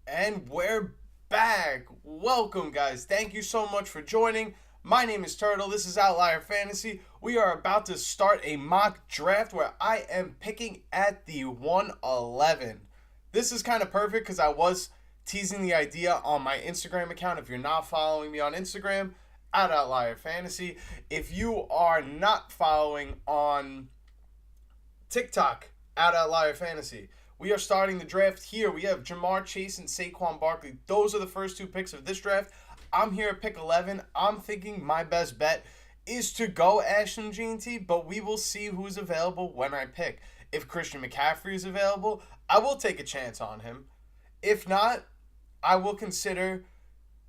And we're back. Welcome, guys. Thank you so much for joining. My name is Turtle. This is Outlier Fantasy. We are about to start a mock draft where I am picking at the 111. This is kind of perfect because I was teasing the idea on my Instagram account. If you're not following me on Instagram, at Outlier Fantasy. If you are not following on TikTok, at Outlier Fantasy. We are starting the draft here. We have Ja'Marr Chase and Saquon Barkley. Those are the first two picks of this draft. I'm here at pick 11. I'm thinking my best bet is to go Ashton Jeanty, but we will see who's available when I pick. If Christian McCaffrey is available, I will take a chance on him. If not, I will consider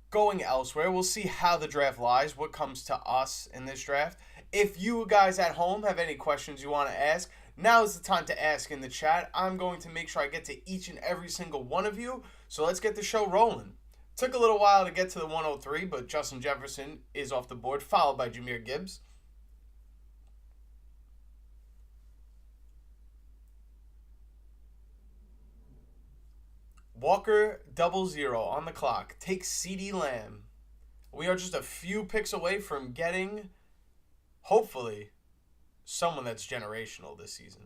going elsewhere. We'll see how the draft lies, what comes to us in this draft. If you guys at home have any questions you want to ask, now is the time to ask in the chat. I'm going to make sure I get to each and every single one of you. So let's get the show rolling. Took a little while to get to the 103, but Justin Jefferson is off the board, followed by Jahmyr Gibbs. Walker 00 on the clock. Takes CeeDee Lamb. We are just a few picks away from getting, hopefully, someone that's generational this season.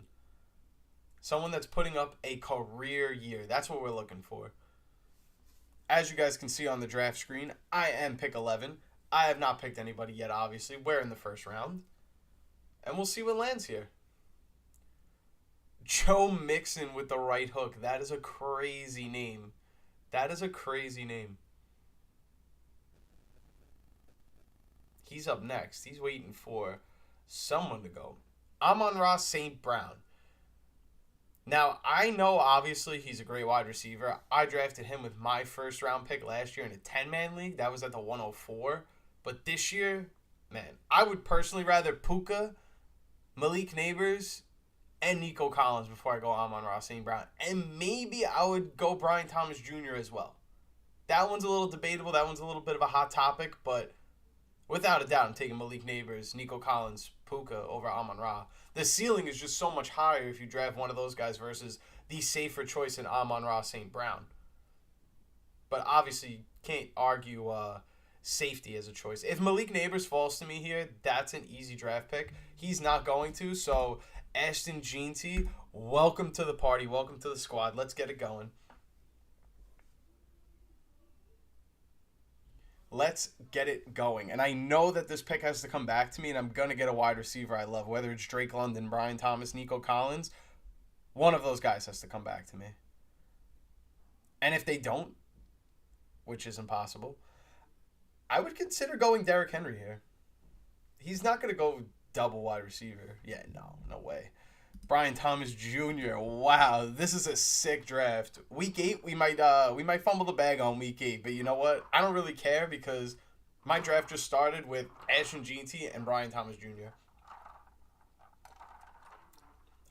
Someone that's putting up a career year. That's what we're looking for. As you guys can see on the draft screen, I am pick 11. I have not picked anybody yet, obviously. We're in the first round. And we'll see what lands here. Joe Mixon with the right hook. That is a crazy name. That is a crazy name. He's up next. He's waiting for someone to go. Amon-Ra St. Brown. Now, I know obviously he's a great wide receiver. I drafted him with my first round pick last year in a 10-man league. That was at the 104. But this year, man, I would personally rather Puka, Malik Neighbors, and Nico Collins before I go Amon-Ra St. Brown. And maybe I would go Brian Thomas Jr. as well. That one's a little debatable. That one's a little bit of a hot topic, but without a doubt, I'm taking Malik Neighbors, Nico Collins, Puka over Amon-Ra. The ceiling is just so much higher if you draft one of those guys versus the safer choice in Amon-Ra St. Brown. But obviously, you can't argue safety as a choice. If Malik Neighbors falls to me here, that's an easy draft pick. He's not going to, so Ashton Jeanty, welcome to the party. Welcome to the squad. Let's get it going. Let's get it going. And I know that this pick has to come back to me, and I'm going to get a wide receiver I love, whether it's Drake London, Brian Thomas, Nico Collins. One of those guys has to come back to me. And if they don't, which is impossible, I would consider going Derrick Henry here. He's not going to go double wide receiver. Yeah, no way. Brian Thomas Jr. Wow, this is a sick draft. Week 8, we might fumble the bag on week 8, but you know what? I don't really care because my draft just started with Ashton Jeanty and Brian Thomas Jr.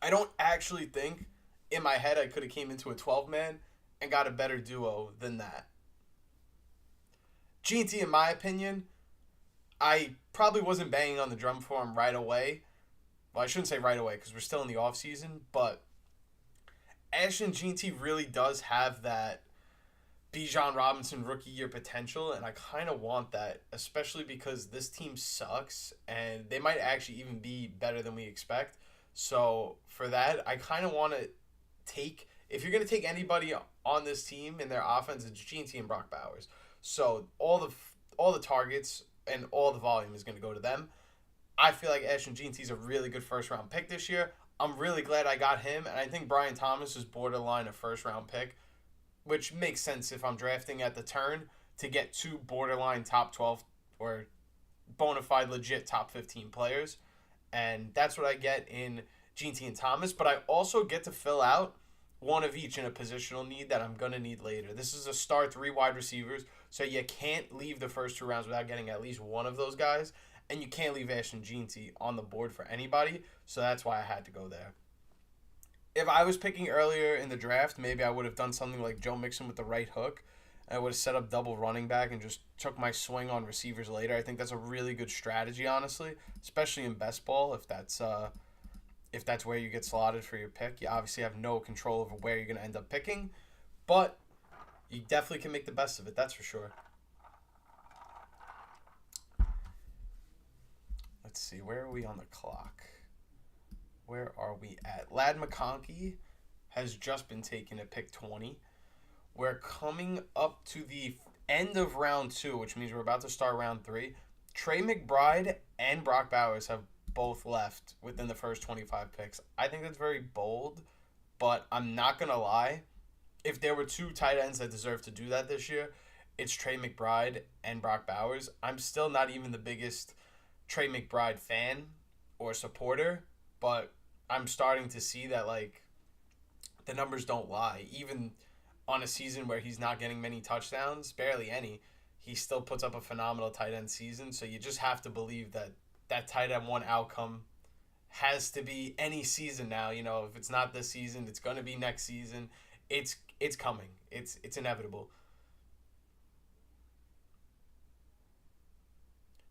I don't actually think in my head I could have came into a 12-man and got a better duo than that. Jeanty, in my opinion, I probably wasn't banging on the drum for him right away. Well, I shouldn't say right away because we're still in the offseason, but Ashton Jeanty really does have that Bijan Robinson rookie year potential, and I kind of want that, especially because this team sucks, and they might actually even be better than we expect. So for that, I kind of want to take, if you're going to take anybody on this team in their offense, it's Jeanty and Brock Bowers. So all the targets and all the volume is going to go to them. I feel like Ashton Jeanty's a really good first-round pick this year. I'm really glad I got him, and I think Brian Thomas is borderline a first-round pick, which makes sense if I'm drafting at the turn to get two borderline top 12 or bona fide legit top 15 players, and that's what I get in Jeanty and Thomas, but I also get to fill out one of each in a positional need that I'm going to need later. This is a start 3 wide receivers, so you can't leave the first 2 rounds without getting at least one of those guys. And you can't leave Ashton Jeanty on the board for anybody, so that's why I had to go there. If I was picking earlier in the draft, maybe I would have done something like Joe Mixon with the right hook. I would have set up double running back and just took my swing on receivers later. I think that's a really good strategy, honestly, especially in best ball. If that's where you get slotted for your pick, you obviously have no control over where you're going to end up picking. But You definitely can make the best of it, that's for sure. Let's see, where are we on the clock? Where are we at? Lad McConkey has just been taken at pick 20. We're coming up to the end of round 2, which means we're about to start round 3. Trey McBride and Brock Bowers have both left within the first 25 picks. I think that's very bold, but I'm not going to lie. If there were 2 tight ends that deserve to do that this year, it's Trey McBride and Brock Bowers. I'm still not even the biggest Trey McBride fan or supporter, but I'm starting to see that, like, the numbers don't lie. Even on a season where he's not getting many touchdowns, barely any, he still puts up a phenomenal tight end season. So you just have to believe that that tight end 1 outcome has to be any season now. You know, if it's not this season, it's going to be next season. It's coming. It's inevitable.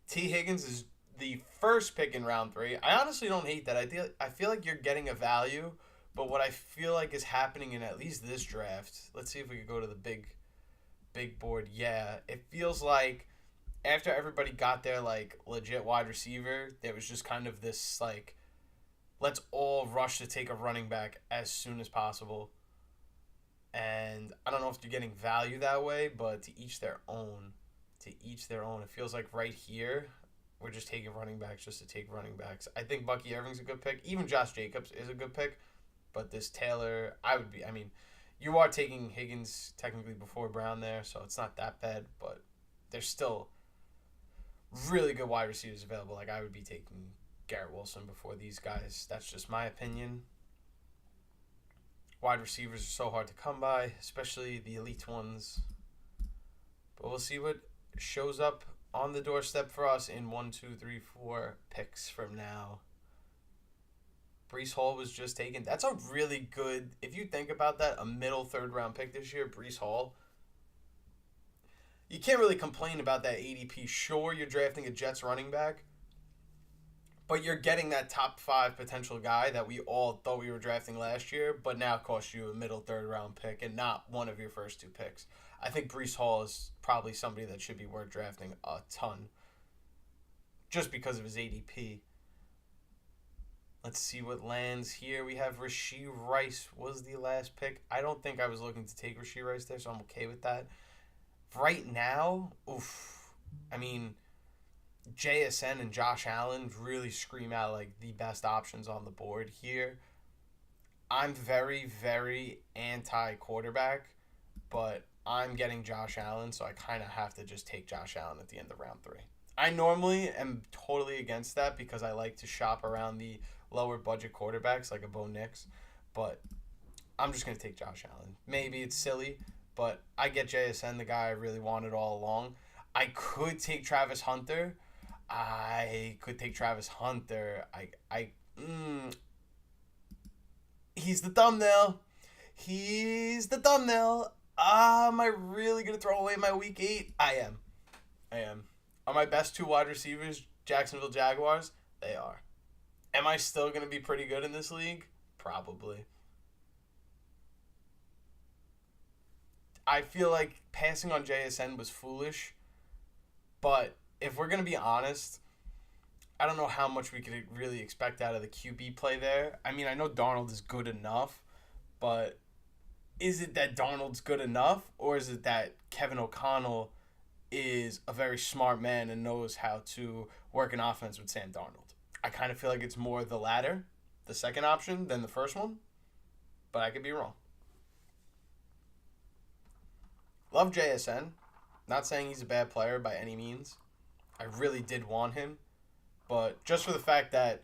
T. Higgins is the first pick in round 3. I honestly don't hate that. I feel like you're getting a value, but what I feel like is happening in at least this draft, let's see if we could go to the big board. Yeah, it feels like after everybody got their, like, legit wide receiver, there was just kind of this, like, let's all rush to take a running back as soon as possible. And I don't know if you're getting value that way, but to each their own. To each their own. It feels like right here, we're just taking running backs just to take running backs. I think Bucky Irving's a good pick. Even Josh Jacobs is a good pick. But this Taylor, you are taking Higgins technically before Brown there, so it's not that bad. But there's still really good wide receivers available. Like, I would be taking Garrett Wilson before these guys. That's just my opinion. Wide receivers are so hard to come by, especially the elite ones. But we'll see what shows up on the doorstep for us in 1, 2, 3, 4 picks from now. Breece Hall was just taken. That's a really good, if you think about that, a middle 3rd round pick this year, Breece Hall. You can't really complain about that ADP. Sure, you're drafting a Jets running back, but you're getting that top 5 potential guy that we all thought we were drafting last year, but now cost you a middle 3rd round pick and not one of your first 2 picks. I think Breece Hall is probably somebody that should be worth drafting a ton just because of his ADP. Let's see what lands here. We have Rashee Rice was the last pick. I don't think I was looking to take Rashee Rice there, so I'm okay with that. Right now, JSN and Josh Allen really scream out like the best options on the board here. I'm very, very anti-quarterback, but I'm getting Josh Allen, so I kind of have to just take Josh Allen at the end of round 3. I normally am totally against that because I like to shop around the lower budget quarterbacks like a Bo Nix, but I'm just going to take Josh Allen. Maybe it's silly, but I get JSN, the guy I really wanted all along. I could take Travis Hunter. He's the thumbnail. Am I really going to throw away my week 8? I am. Are my best 2 wide receivers Jacksonville Jaguars? They are. Am I still going to be pretty good in this league? Probably. I feel like passing on JSN was foolish, but if we're going to be honest, I don't know how much we could really expect out of the QB play there. I mean, I know Darnold is good enough, but is it that Darnold's good enough, or is it that Kevin O'Connell is a very smart man and knows how to work an offense with Sam Darnold? I kind of feel like it's more the latter, the second option, than the first one, but I could be wrong. Love JSN. Not saying he's a bad player by any means. I really did want him, but just for the fact that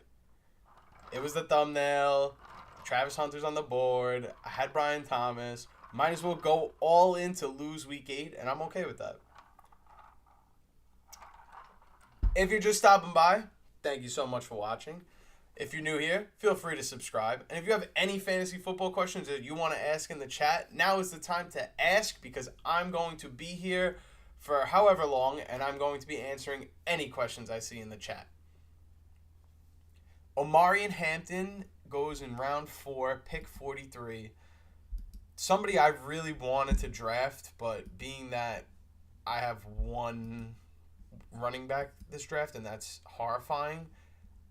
it was the thumbnail, Travis Hunter's on the board, I had Brian Thomas, might as well go all in to lose week 8, and I'm okay with that. If you're just stopping by, thank you so much for watching. If you're new here, feel free to subscribe. And if you have any fantasy football questions that you want to ask in the chat, now is the time to ask because I'm going to be here for however long, and I'm going to be answering any questions I see in the chat. Omarion Hampton goes in round 4, pick 43. somebody I really wanted to draft, but being that I have one running back this draft, and that's horrifying,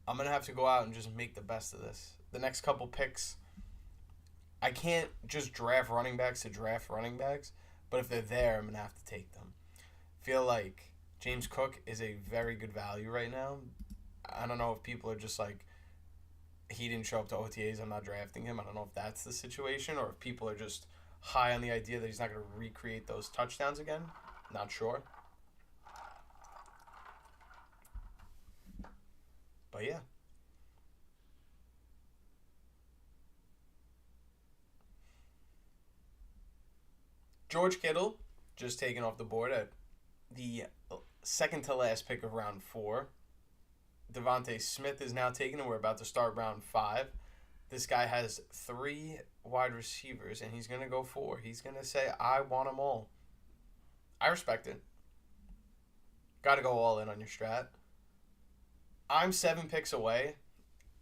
I'm going to have to go out and just make the best of this. The next couple picks, I can't just draft running backs to draft running backs, but if they're there, I'm going to have to take them. Feel like James Cook is a very good value right now. I don't know if people are just like, he didn't show up to OTAs, I'm not drafting him. I don't know if that's the situation, or if people are just high on the idea that he's not going to recreate those touchdowns again. Not sure. But yeah. George Kittle just taken off the board at the second to last pick of round 4. Devontae Smith is now taken, and we're about to start round 5. This guy has 3 wide receivers, and he's going to go 4. He's going to say, I want them all. I respect it. Got to go all in on your strat. I'm 7 picks away.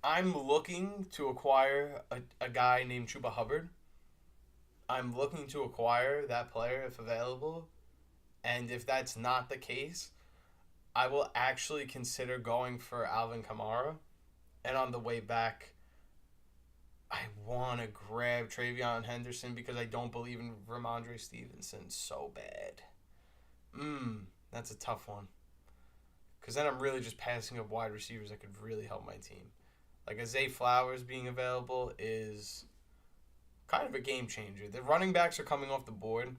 I'm looking to acquire a guy named Chuba Hubbard. I'm looking to acquire that player if available. And if that's not the case, I will actually consider going for Alvin Kamara. And on the way back, I want to grab Travion Henderson because I don't believe in Ramondre Stevenson so bad. That's a tough one. Because then I'm really just passing up wide receivers that could really help my team. Like Zay Flowers being available is kind of a game changer. The running backs are coming off the board,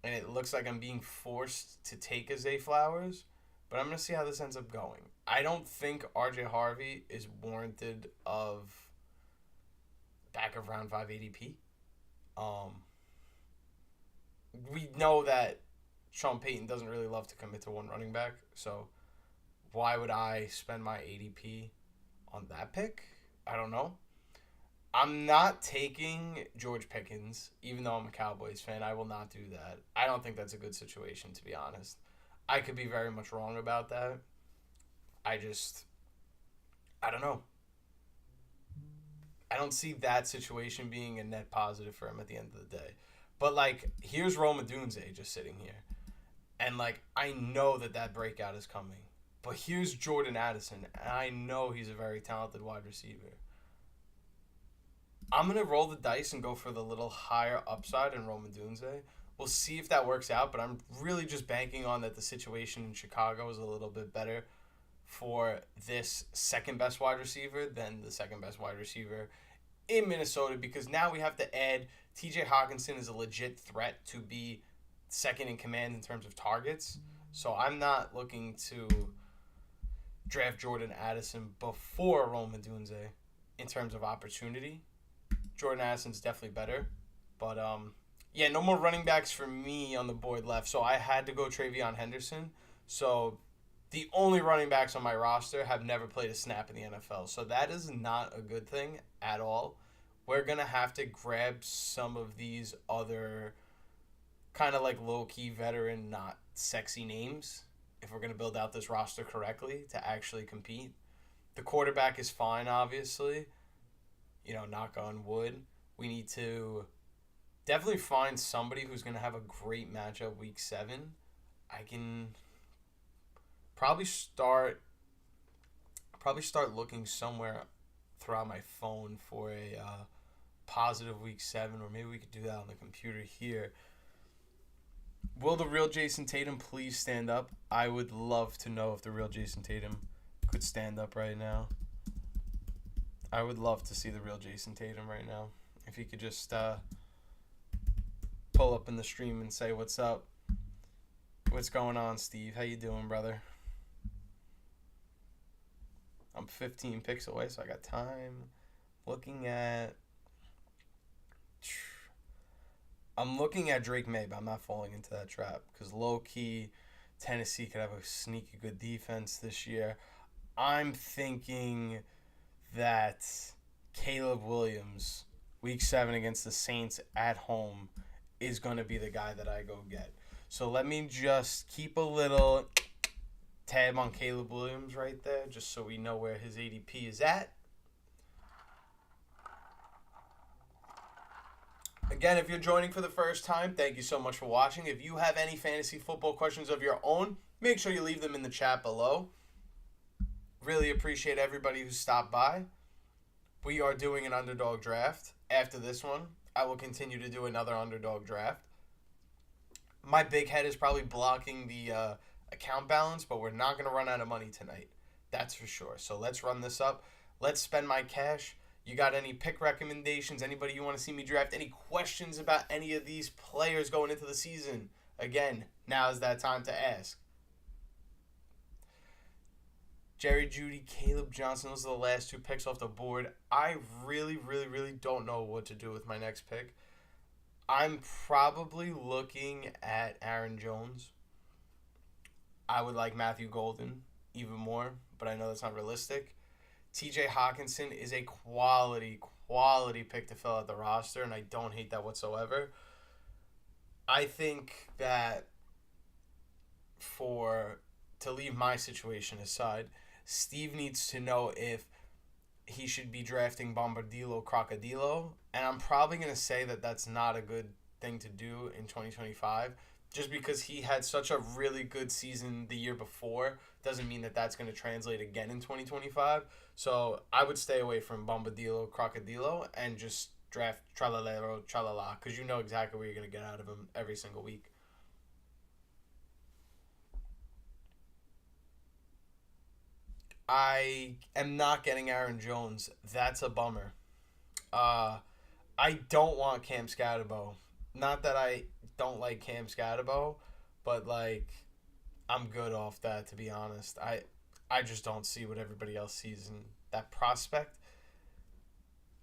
and it looks like I'm being forced to take Zay Flowers, but I'm going to see how this ends up going. I don't think RJ Harvey is warranted of back of round 5 ADP. We know that Sean Payton doesn't really love to commit to one running back, so why would I spend my ADP on that pick? I don't know. I'm not taking George Pickens, even though I'm a Cowboys fan. I will not do that. I don't think that's a good situation, to be honest. I could be very much wrong about that. I don't know. I don't see that situation being a net positive for him at the end of the day. But, here's Rome Odunze just sitting here. And, I know that breakout is coming. But here's Jordan Addison, and I know he's a very talented wide receiver. I'm going to roll the dice and go for the little higher upside in Rome Odunze. We'll see if that works out, but I'm really just banking on that the situation in Chicago is a little bit better for this second-best wide receiver than the second-best wide receiver in Minnesota, because now we have to add TJ Hawkinson as a legit threat to be second in command in terms of targets. So I'm not looking to draft Jordan Addison before Rome Odunze in terms of opportunity. Jordan Addison's definitely better. But, no more running backs for me on the board left. So I had to go Travion Henderson. So the only running backs on my roster have never played a snap in the NFL. So that is not a good thing at all. We're going to have to grab some of these other kind of low-key veteran, not sexy names if we're going to build out this roster correctly to actually compete. The quarterback is fine, obviously. Knock on wood. We need to definitely find somebody who's going to have a great matchup week 7. I can probably start looking somewhere throughout my phone for a positive week 7, or maybe we could do that on the computer here. Will the real Jason Tatum please stand up? I would love to know if the real Jason Tatum could stand up right now. I would love to see the real Jason Tatum right now. If he could just pull up in the stream and say, what's up? What's going on, Steve? How you doing, brother? I'm 15 picks away, so I got time. I'm looking at Drake May, but I'm not falling into that trap because low-key, Tennessee could have a sneaky good defense this year. I'm thinking that Caleb Williams, week 7 against the Saints at home, is going to be the guy that I go get. So let me just keep a little tab on Caleb Williams right there, just so we know where his ADP is at. Again, if you're joining for the first time, thank you so much for watching. If you have any fantasy football questions of your own, make sure you leave them in the chat below. Really appreciate everybody who stopped by. We are doing an underdog draft. After this one, I will continue to do another underdog draft. My big head is probably blocking the account balance, but we're not going to run out of money tonight. That's for sure. So let's run this up. Let's spend my cash. You got any pick recommendations? Anybody you want to see me draft? Any questions about any of these players going into the season? Again, now is that time to ask. Jerry Jeudy, Caleb Johnson, those are the last two picks off the board. I really don't know what to do with my next pick. I'm probably looking at Aaron Jones. I would like Matthew Golden even more, but I know that's not realistic. TJ Hawkinson is a quality pick to fill out the roster, and I don't hate that whatsoever. I think that to leave my situation aside, Steve needs to know if he should be drafting Bombardilo Crocodilo, and I'm probably going to say that that's not a good thing to do in 2025, just because he had such a really good season the year before doesn't mean that that's going to translate again in 2025. So I would stay away from Bombardilo Crocodilo and just draft Tralalero Tralala, because you know exactly what you're going to get out of him every single week. I am not getting Aaron Jones. That's a bummer. I don't want Cam Scatterbo. Not that I don't like Cam Scatterbo, but like I'm good off that, to be honest. I just don't see what everybody else sees in that prospect.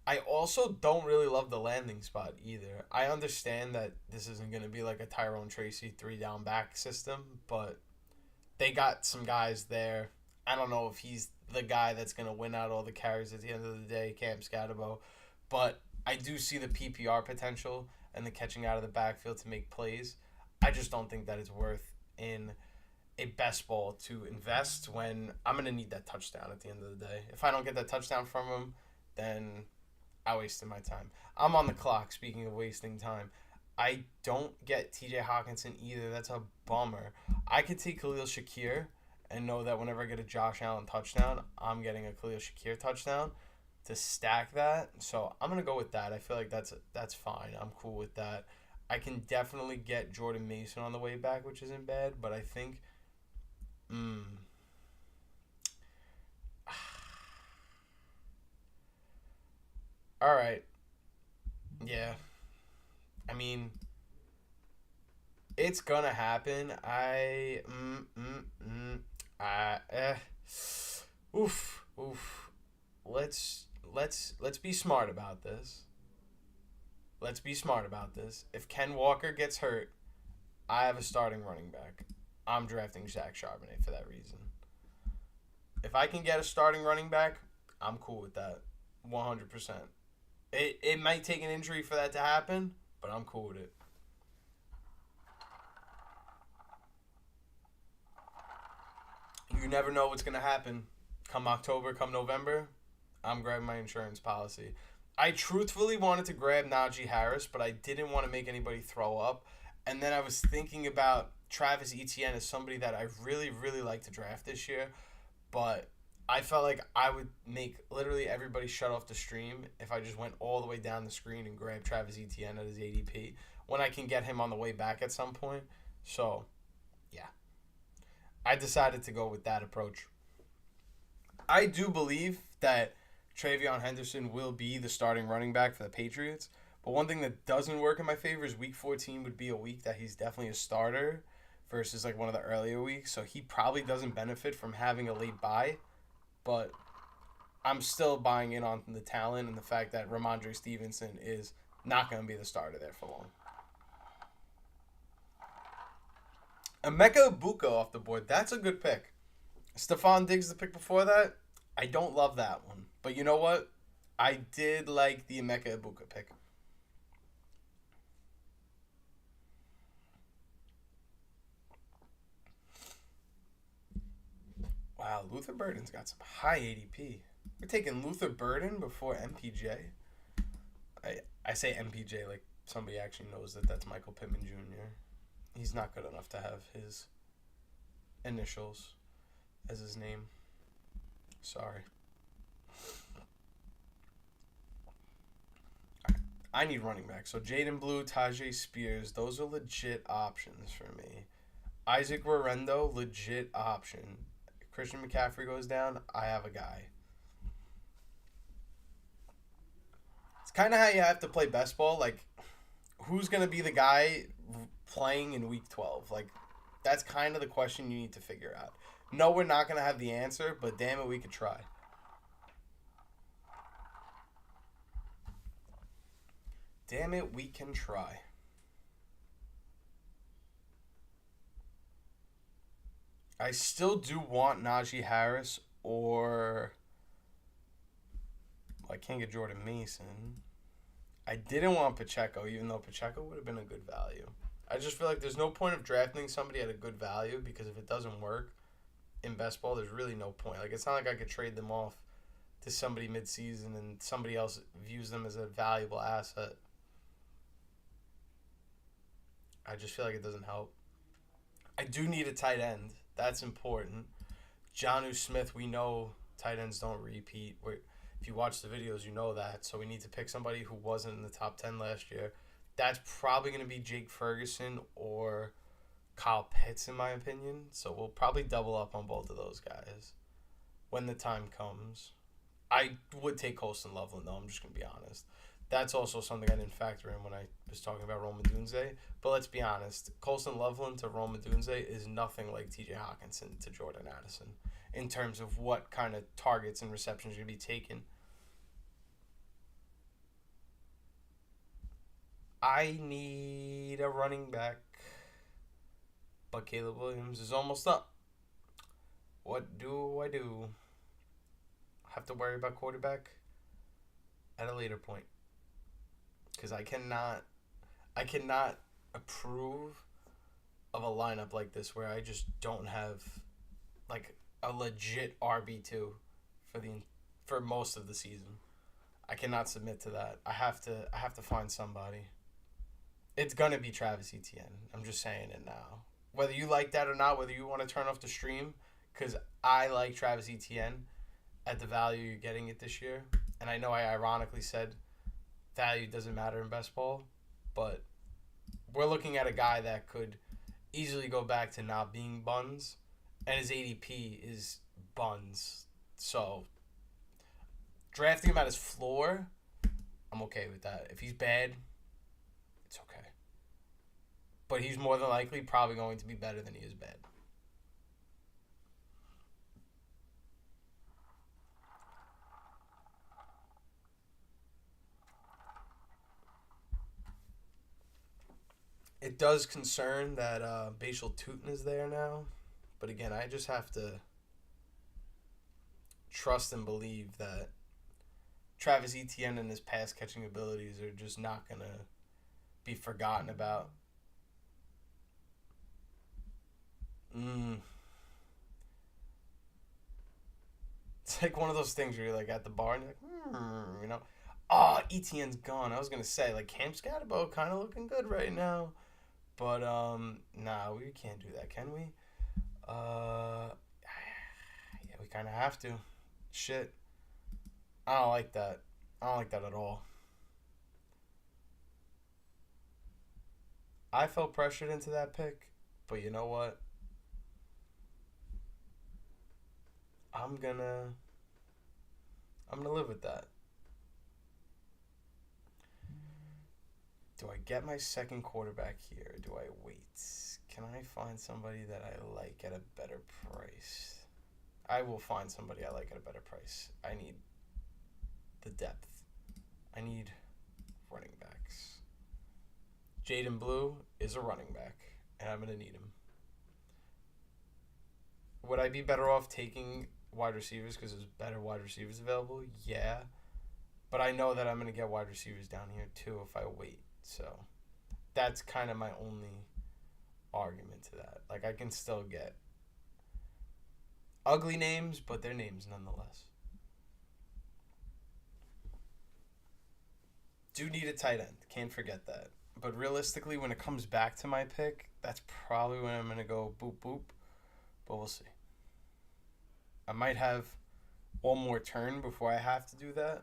I also don't really love the landing spot either. I understand that this isn't going to be like a Tyrone Tracy 3-down back system, but they got some guys there. I don't know if he's the guy that's going to win out all the carries at the end of the day, Cam Scatterbo, but I do see the PPR potential and the catching out of the backfield to make plays. I just don't think that it's worth in a best ball to invest when I'm going to need that touchdown at the end of the day. If I don't get that touchdown from him, then I wasted my time. I'm on the clock, speaking of wasting time. I don't get TJ Hawkinson either. That's a bummer. I could take Khalil Shakir and know that whenever I get a Josh Allen touchdown, I'm getting a Khalil Shakir touchdown to stack that. So I'm going to go with that. I feel like that's fine. I'm cool with that. I can definitely get Jordan Mason on the way back, which isn't bad, but I think all right. Yeah. I mean, it's gonna happen. Oof. Let's be smart about this. Let's be smart about this. If Ken Walker gets hurt, I have a starting running back. I'm drafting Zach Charbonnet for that reason. If I can get a starting running back, I'm cool with that. 100%. It might take an injury for that to happen, but I'm cool with it. You never know what's going to happen. Come October, come November, I'm grabbing my insurance policy. I truthfully wanted to grab Najee Harris, but I didn't want to make anybody throw up. And then I was thinking about Travis Etienne as somebody that I really like to draft this year, but I felt like I would make literally everybody shut off the stream if I just went all the way down the screen and grabbed Travis Etienne at his ADP when I can get him on the way back at some point. So, yeah. I decided to go with that approach. I do believe that Travion Henderson will be the starting running back for the Patriots. But one thing that doesn't work in my favor is Week 14 would be a week that he's definitely a starter versus like one of the earlier weeks. So he probably doesn't benefit from having a late bye. But I'm still buying in on the talent and the fact that Ramondre Stevenson is not going to be the starter there for long. Emeka Ibuka off the board. That's a good pick. Stephon Diggs, the pick before that, I don't love that one. But you know what? I did like the Emeka Ibuka pick. Wow, Luther Burden's got some high ADP. We're taking Luther Burden before MPJ. I say MPJ like somebody actually knows that that's Michael Pittman Jr. He's not good enough to have his initials as his name. Sorry. I need running back. So Jaden Blue, Tajay Spears, those are legit options for me. Isaac Rorendo, legit option. If Christian McCaffrey goes down, I have a guy. It's kind of how you have to play best ball. Like, who's going to be the guy playing in week 12? Like, that's kind of the question you need to figure out. No, we're not going to have the answer, but damn it, we could try. Damn it, we can try. I still do want Najee Harris or... Well, I can't get Jordan Mason. I didn't want Pacheco, even though Pacheco would have been a good value. I just feel like there's no point of drafting somebody at a good value because if it doesn't work in best ball, there's really no point. Like, it's not like I could trade them off to somebody mid-season and somebody else views them as a valuable asset. I just feel like it doesn't help. I do need a tight end. That's important. Jonnu Smith, we know tight ends don't repeat. If you watch the videos, you know that. So we need to pick somebody who wasn't in the top 10 last year. That's probably going to be Jake Ferguson or Kyle Pitts, in my opinion. So we'll probably double up on both of those guys when the time comes. I would take Colston Loveland, though. I'm just going to be honest. That's also something I didn't factor in when I was talking about Rome Odunze. But let's be honest. Colston Loveland to Rome Odunze is nothing like TJ Hawkinson to Jordan Addison in terms of what kind of targets and receptions you're going to be taking. I need a running back. But Caleb Williams is almost up. What do I do? Have to worry about quarterback at a later point. Because I cannot approve of a lineup like this where I just don't have like a legit RB2 for most of the season. I cannot submit to that. I have to find somebody. It's gonna be Travis Etienne. I'm just saying it now. Whether you like that or not, whether you want to turn off the stream, because I like Travis Etienne at the value you're getting it this year. And I know I ironically said value doesn't matter in best ball, but we're looking at a guy that could easily go back to not being buns, and his ADP is buns. So drafting him at his floor, I'm okay with that. If he's bad, it's okay. But he's more than likely probably going to be better than he is bad. It does concern that Bashal Tutin is there now. But again, I just have to trust and believe that Travis Etienne and his pass catching abilities are just not going to be forgotten about. It's like one of those things where you're like at the bar and you're like, you know. Oh, Etienne's gone. I was going to say, like, Cam Scatterbo kind of looking good right now. But, nah, we can't do that, can we? Yeah, we kind of have to. Shit. I don't like that. I don't like that at all. I felt pressured into that pick, but you know what? I'm gonna live with that. Do I get my second quarterback here? Do I wait? Can I find somebody that I like at a better price? I will find somebody I like at a better price. I need the depth. I need running backs. Jaden Blue is a running back, and I'm going to need him. Would I be better off taking wide receivers because there's better wide receivers available? Yeah. But I know that I'm going to get wide receivers down here too if I wait. So that's kind of my only argument to that. Like, I can still get ugly names, but they're names nonetheless. Do need a tight end. Can't forget that. But realistically, when it comes back to my pick, that's probably when I'm going to go boop boop. But we'll see. I might have one more turn before I have to do that,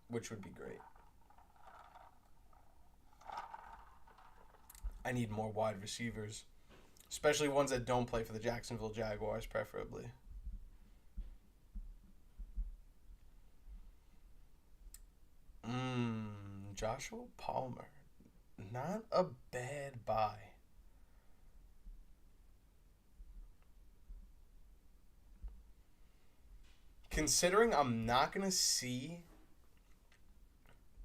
which would be great. I need more wide receivers, especially ones that don't play for the Jacksonville Jaguars, preferably. Joshua Palmer. Not a bad buy. Considering I'm not going to see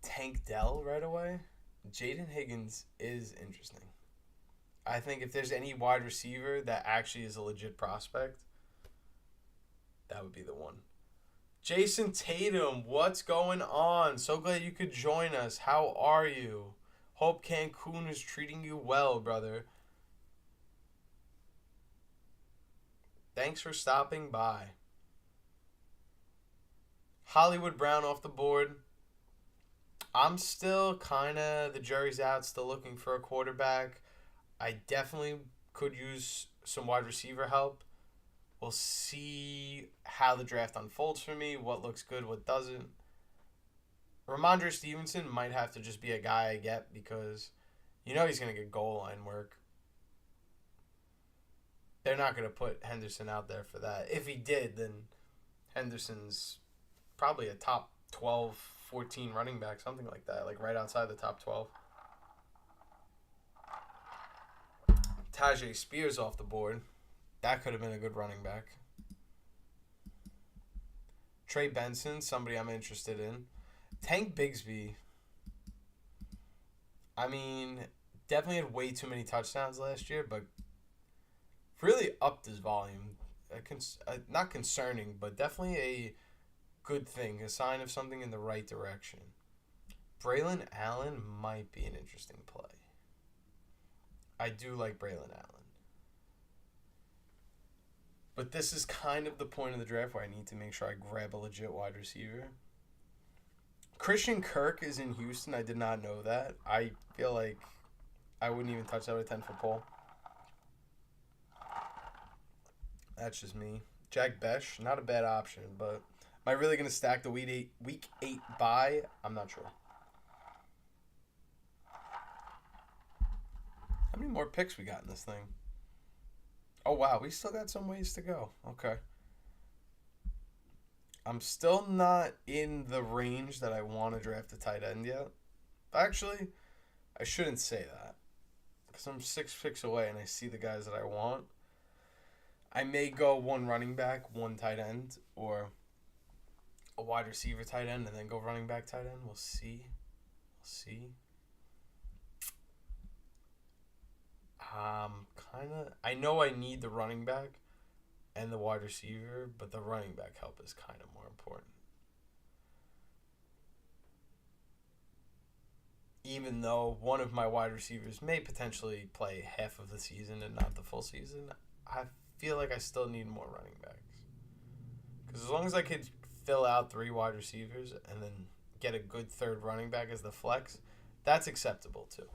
Tank Dell right away, Jaden Higgins is interesting. I think if there's any wide receiver that actually is a legit prospect, that would be the one. Jason Tatum, what's going on? So glad you could join us. How are you? Hope Cancun is treating you well, brother. Thanks for stopping by. Hollywood Brown off the board. I'm still kind of, the jury's out, still looking for a quarterback. I definitely could use some wide receiver help. We'll see how the draft unfolds for me, what looks good, what doesn't. Ramondre Stevenson might have to just be a guy I get because he's going to get goal line work. They're not going to put Henderson out there for that. If he did, then Henderson's probably a top 12, 14 running back, something like that, like right outside the top 12. Tajay Spears off the board. That could have been a good running back. Trey Benson, somebody I'm interested in. Tank Bigsby. I mean, definitely had way too many touchdowns last year, but really upped his volume. Not concerning, but definitely a good thing, a sign of something in the right direction. Braylon Allen might be an interesting play. I do like Braylon Allen. But this is kind of the point of the draft where I need to make sure I grab a legit wide receiver. Christian Kirk is in Houston. I did not know that. I feel like I wouldn't even touch that with a 10-foot pole. That's just me. Jack Besh, not a bad option, but am I really going to stack the week 8 bye? I'm not sure. How many more picks we got in this thing? Oh, wow. We still got some ways to go. Okay. I'm still not in the range that I want to draft a tight end yet. Actually, I shouldn't say that. Because I'm 6 picks away and I see the guys that I want. I may go one running back, one tight end, or a wide receiver tight end, and then go running back tight end. We'll see. I know I need the running back and the wide receiver, but the running back help is kind of more important. Even though one of my wide receivers may potentially play half of the season and not the full season, I feel like I still need more running backs. Because as long as I could fill out 3 wide receivers and then get a good third running back as the flex, that's acceptable too.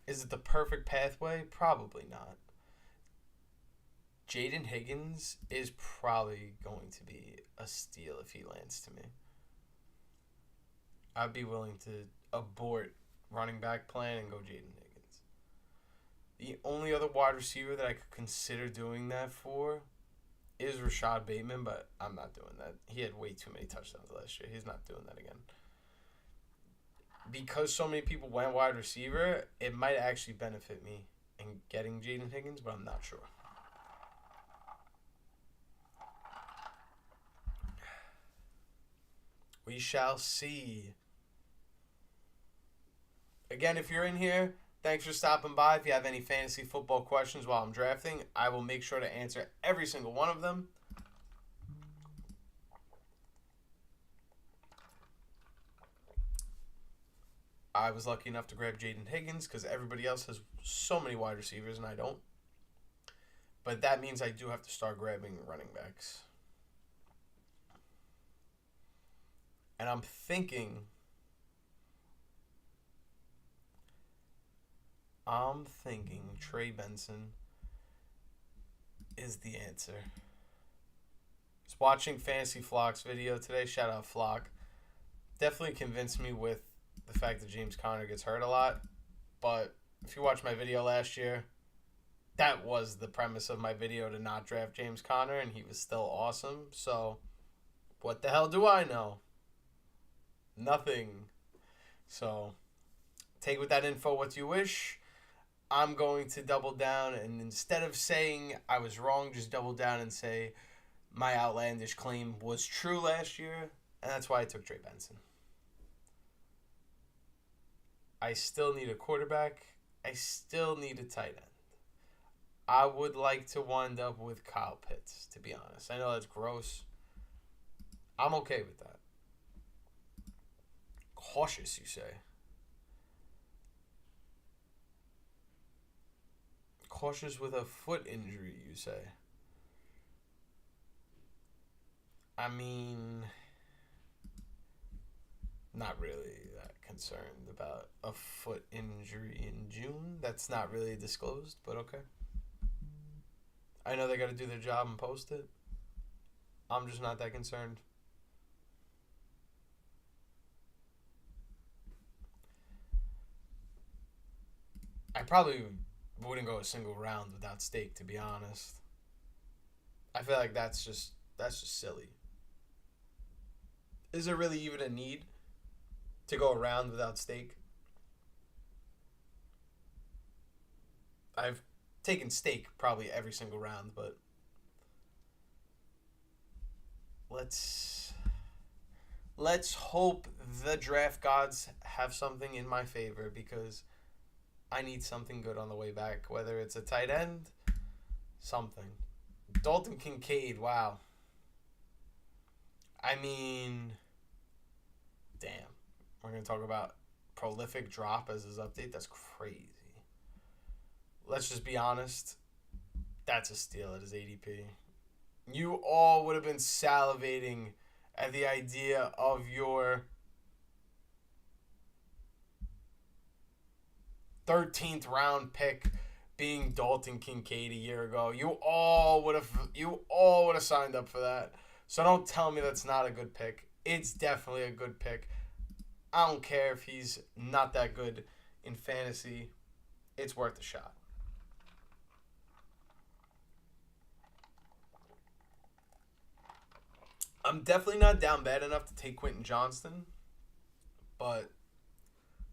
Is it the perfect pathway? Probably not. Jaden Higgins is probably going to be a steal if he lands to me. I'd be willing to abort running back plan and go Jaden Higgins. The only other wide receiver that I could consider doing that for is Rashad Bateman, but I'm not doing that. He had way too many touchdowns last year. He's not doing that again. Because so many people went wide receiver, it might actually benefit me in getting Jaden Higgins, but I'm not sure. We shall see. Again, if you're in here, thanks for stopping by. If you have any fantasy football questions while I'm drafting, I will make sure to answer every single one of them. I was lucky enough to grab Jaden Higgins because everybody else has so many wide receivers and I don't. But that means I do have to start grabbing running backs. And I'm thinking I'm thinking Trey Benson is the answer. I was watching Fantasy Flock's video today. Shout out Flock. Definitely convinced me with the fact that James Conner gets hurt a lot. But if you watched my video last year, that was the premise of my video, to not draft James Conner, and he was still awesome. So, what the hell do I know? Nothing. So, take with that info what you wish. I'm going to double down, and instead of saying I was wrong, just double down and say my outlandish claim was true last year, and that's why I took Trey Benson. I still need a quarterback. I still need a tight end. I would like to wind up with Kyle Pitts, to be honest. I know that's gross. I'm okay with that. Cautious, you say? Cautious with a foot injury, you say? I mean, not really that concerned about a foot injury in June. That's not really disclosed, but okay. I know they got to do their job and post it. I'm just not that concerned. I probably wouldn't go a single round without Steak, to be honest. I feel like that's just silly. Is there really even a need to go around without Steak? I've taken Steak probably every single round, but let's hope the draft gods have something in my favor, because I need something good on the way back, whether it's a tight end, something. Dalton Kincaid, wow. I mean, damn. We're going to talk about prolific drop as his update. That's crazy. Let's just be honest. That's a steal at his ADP. You all would have been salivating at the idea of your 13th round pick being Dalton Kincaid a year ago. You all would have signed up for that. So don't tell me that's not a good pick. It's definitely a good pick. I don't care if he's not that good in fantasy. It's worth a shot. I'm definitely not down bad enough to take Quentin Johnston, but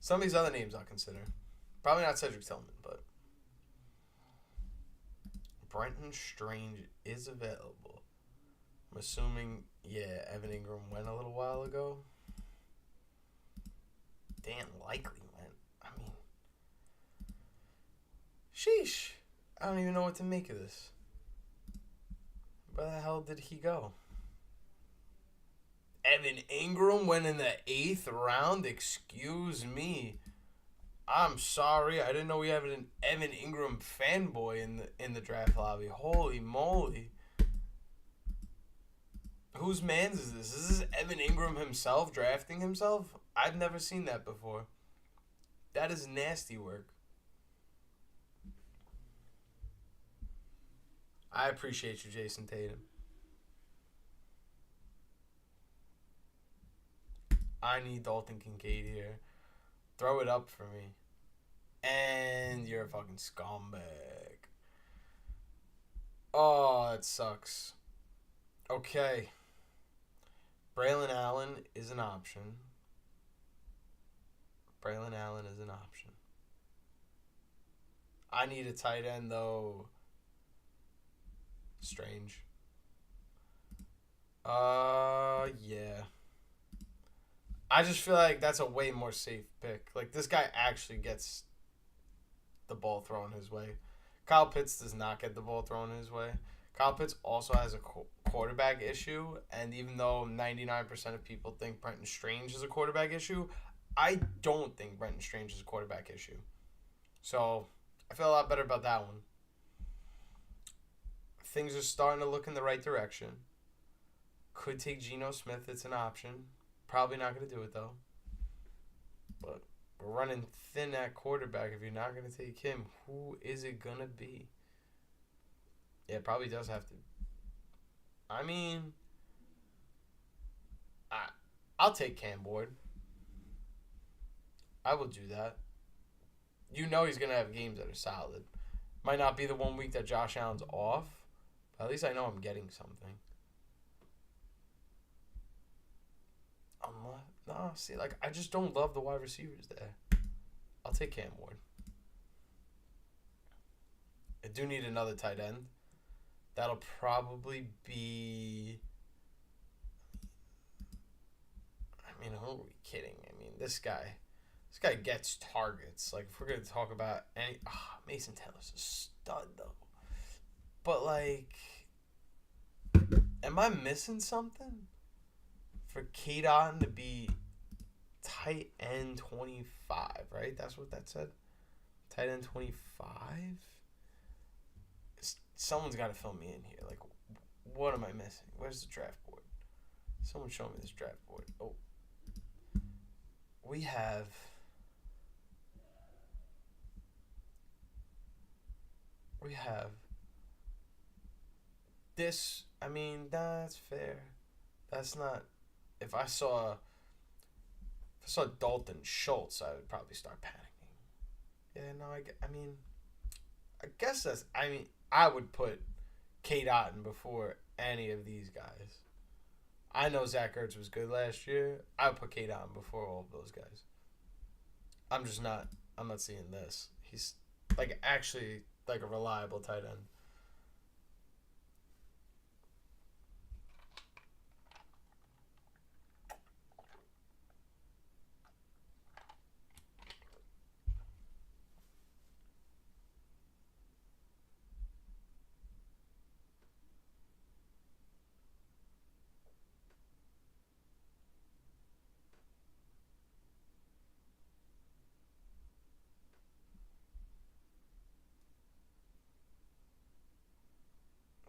some of these other names I'll consider. Probably not Cedric Tillman, but Brenton Strange is available. I'm assuming, yeah, Evan Ingram went a little while ago. Dan Likely went. I mean, sheesh. I don't even know what to make of this. Where the hell did he go? Evan Ingram went in the 8th round? Excuse me. I'm sorry. I didn't know we had an Evan Ingram fanboy in the draft lobby. Holy moly. Whose man's is this? Is this Evan Ingram himself drafting himself? I've never seen that before. That is nasty work. I appreciate you, Jason Tatum. I need Dalton Kincaid here. Throw it up for me. And you're a fucking scumbag. Oh, it sucks. Okay. Braylon Allen is an option. Braylon Allen is an option. I need a tight end, though. Strange. Yeah. I just feel like that's a way more safe pick. Like, this guy actually gets the ball thrown his way. Kyle Pitts does not get the ball thrown his way. Kyle Pitts also has a quarterback issue, and even though 99% of people think Brenton Strange is a quarterback issue, I don't think Brenton Strange is a quarterback issue. So, I feel a lot better about that one. Things are starting to look in the right direction. Could take Geno Smith. It's an option. Probably not going to do it, though. But We're running thin at quarterback. If you're not going to take him, who is it going to be? Yeah, it probably does have to. I mean, I'll take Cam Ward. I will do that. You know he's going to have games that are solid. Might not be the 1 week that Josh Allen's off, but at least I know I'm getting something. See, like, I just don't love the wide receivers there. I'll take Cam Ward. I do need another tight end. That'll probably be... I mean, who are we kidding? I mean, this guy gets targets. Like, if we're going to talk about any... Mason Taylor's a stud, though. But, like... Am I missing something? For K-Dot to be tight end 25, right? That's what that said? Tight end 25? Someone's got to fill me in here. Like, what am I missing? Where's the draft board? Someone show me this draft board. Oh. We have... this. I mean, that's fair. That's not... If I saw Dalton Schultz, I would probably start panicking. Yeah, no, I mean, I guess that's... I mean, I would put Kate Otten before any of these guys. I know Zach Ertz was good last year. I would put Kate Otten before all of those guys. I'm not seeing this. He's, like, actually, like, a reliable tight end.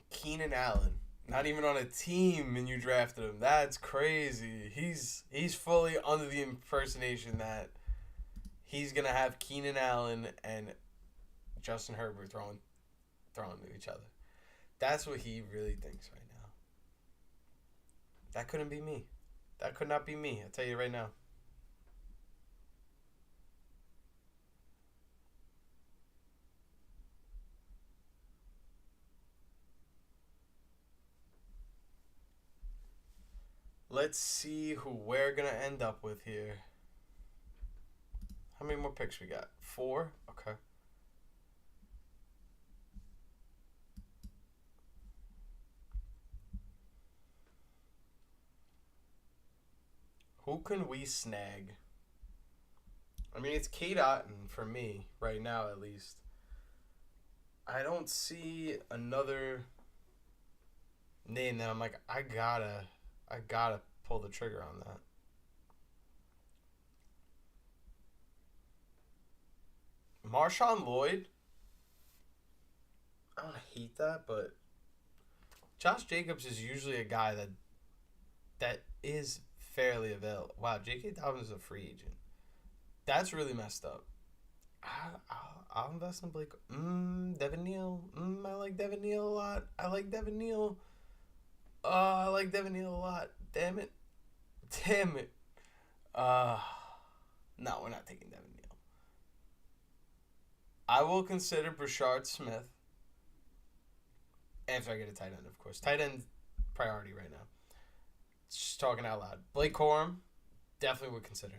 Keenan Allen, not even on a team, and you drafted him. That's crazy. He's fully under the impersonation that he's gonna have Keenan Allen and Justin Herbert throwing to each other. That's what he really thinks right now. That couldn't be me. That could not be me. I'll tell you right now. Let's see who we're going to end up with here. How many more picks we got? 4? Okay. Who can we snag? I mean, it's Kate Otten for me, right now at least. I don't see another name that I'm like, I gotta pull the trigger on that. Marshawn Lloyd. I don't hate that, but Josh Jacobs is usually a guy that is fairly available. Wow, J.K. Dobbins is a free agent. That's really messed up. I'll invest in Blake. Devin Neal. I like Devin Neal a lot. I like Devin Neal. I like Devin Neal a lot. Damn it. No, we're not taking Devin Neal. I will consider Brashard Smith. After I get a tight end, of course. Tight end priority right now. Just talking out loud. Blake Corum, definitely would consider.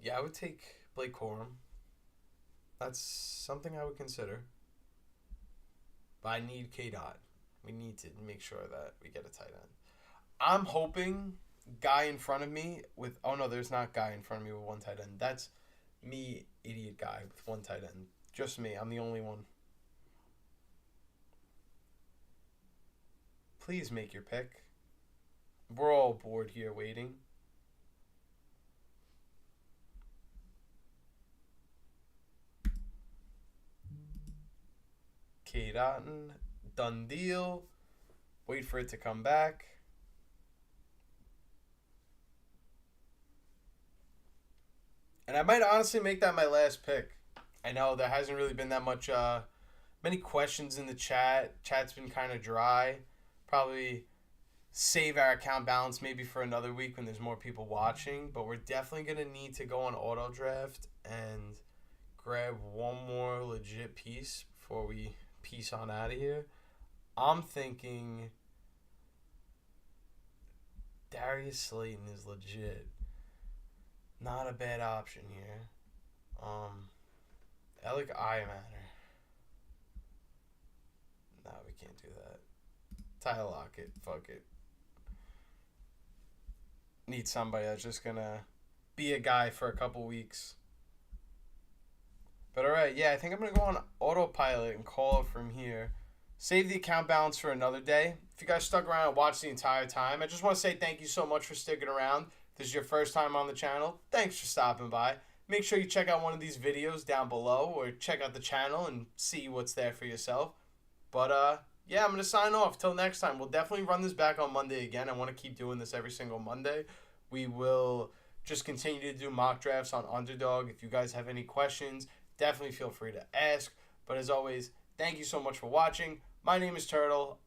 Yeah, I would take Blake Corum. That's something I would consider. But I need K-Dot. We need to make sure that we get a tight end. I'm hoping guy in front of me with... Oh, no, there's not guy in front of me with one tight end. That's me, idiot guy, with one tight end. Just me. I'm the only one. Please make your pick. We're all bored here waiting. Cade Otton. Done deal. Wait for it to come back. And I might honestly make that my last pick. I know there hasn't really been that much, many questions in the chat. Chat's been kind of dry. Probably save our account balance maybe for another week when there's more people watching. But we're definitely going to need to go on auto draft and grab one more legit piece before we piece on out of here. I'm thinking Darius Slayton is legit. Not a bad option here. Alec Imatter. No, we can't do that. Tyler Lockett. Fuck it. Need somebody that's just gonna be a guy for a couple weeks. But alright, yeah, I think I'm gonna go on autopilot and call it from here. Save the account balance for another day. If you guys stuck around and watched the entire time, I just want to say thank you so much for sticking around. If this is your first time on the channel, thanks for stopping by. Make sure you check out one of these videos down below or check out the channel and see what's there for yourself. But, yeah, I'm going to sign off. Till next time. We'll definitely run this back on Monday again. I want to keep doing this every single Monday. We will just continue to do mock drafts on Underdog. If you guys have any questions, definitely feel free to ask. But as always, thank you so much for watching. My name is Turtle.